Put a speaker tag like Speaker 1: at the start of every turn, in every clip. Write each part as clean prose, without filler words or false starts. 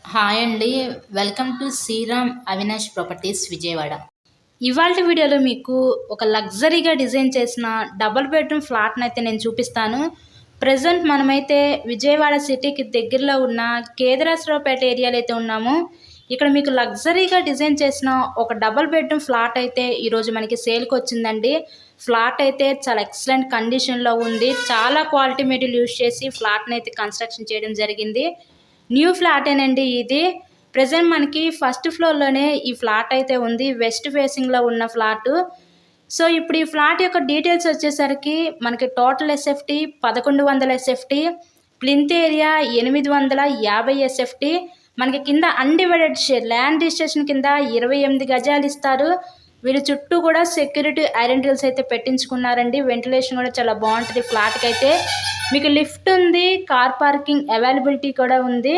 Speaker 1: Hi అండి. Welcome to Sriram Avinash properties Vijayawada. ఇవాల్టి వీడియోలో మీకు ఒక లగ్జరీగా డిజైన్ చేసిన డబుల్ బెడ్రూమ్ ఫ్లాట్ని అయితే నేను చూపిస్తాను. ప్రజెంట్ మనమైతే విజయవాడ సిటీకి దగ్గరలో ఉన్న కేదరాశ్రావుపేట ఏరియాలో అయితే ఉన్నాము. ఇక్కడ మీకు లగ్జరీగా డిజైన్ చేసిన ఒక డబుల్ బెడ్రూమ్ ఫ్లాట్ అయితే ఈరోజు మనకి సేల్కి వచ్చిందండి. ఫ్లాట్ అయితే చాలా ఎక్సలెంట్ కండిషన్లో ఉంది. చాలా క్వాలిటీ మెటీరియల్ యూజ్ చేసి ఫ్లాట్ని అయితే కన్స్ట్రక్షన్ చేయడం జరిగింది. న్యూ ఫ్లాటేనండి ఇది. ప్రజెంట్ మనకి ఫస్ట్ ఫ్లోర్లోనే ఈ ఫ్లాట్ అయితే ఉంది. వెస్ట్ ఫేసింగ్లో ఉన్న ఫ్లాటు. సో ఇప్పుడు ఈ ఫ్లాట్ యొక్క డీటెయిల్స్ వచ్చేసరికి మనకి total SFT 1100 SFT, plinth area 850 SFT, మనకి కింద అన్డివైడెడ్ షేర్ ల్యాండ్ రిజిస్ట్రేషన్ కింద 28 గజాలు ఇస్తారు. వీళ్ళు చుట్టూ కూడా సెక్యూరిటీ ఐరన్ డ్రిల్స్ అయితే పెట్టించుకున్నారండి. వెంటిలేషన్ కూడా చాలా బాగుంటుంది ఫ్లాట్కి అయితే. మీకు లిఫ్ట్ ఉంది, కార్ పార్కింగ్ అవైలబిలిటీ కూడా ఉంది.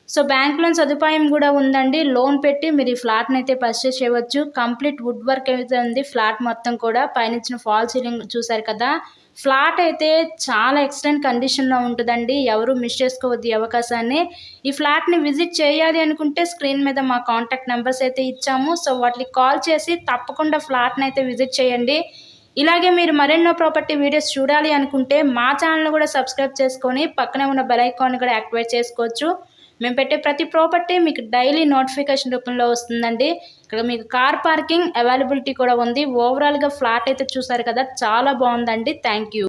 Speaker 1: సో బ్యాంక్ లోన్ సదుపాయం కూడా ఉందండి. లోన్ పెట్టి మీరు ఈ ఫ్లాట్ని అయితే పర్చేస్ చేయవచ్చు. కంప్లీట్ వుడ్ వర్క్ అయితే ఉంది ఫ్లాట్ మొత్తం కూడా. పైన ఫాల్ సీలింగ్ చూసారు కదా. ఫ్లాట్ అయితే చాలా ఎక్సలెంట్ కండిషన్లో ఉంటుందండి. ఎవరు మిస్ చేసుకోవద్దు ఈ అవకాశాన్ని. ఈ ఫ్లాట్ని విజిట్ చేయాలి అనుకుంటే స్క్రీన్ మీద మా కాంటాక్ట్ నెంబర్స్ అయితే ఇచ్చాము. సో వాటికి కాల్ చేసి తప్పకుండా ఫ్లాట్ని అయితే విజిట్ చేయండి. ఇలాగే మీరు మరెన్నో ప్రాపర్టీ వీడియోస్ చూడాలి అనుకుంటే మా ఛానల్ కూడా సబ్స్క్రైబ్ చేసుకొని పక్కనే ఉన్న బెల్ ఐకాన్ కూడా యాక్టివేట్ చేసుకోవచ్చు. మేము పెట్టే ప్రతి ప్రాపర్టీ మీకు డైలీ నోటిఫికేషన్ రూపంలో వస్తుందండి. ఇక్కడ మీకు కార్ పార్కింగ్ అవైలబిలిటీ కూడా ఉంది. ఓవరాల్గా ఫ్లాట్ అయితే చూసారు కదా, చాలా బాగుందండి. Thank you.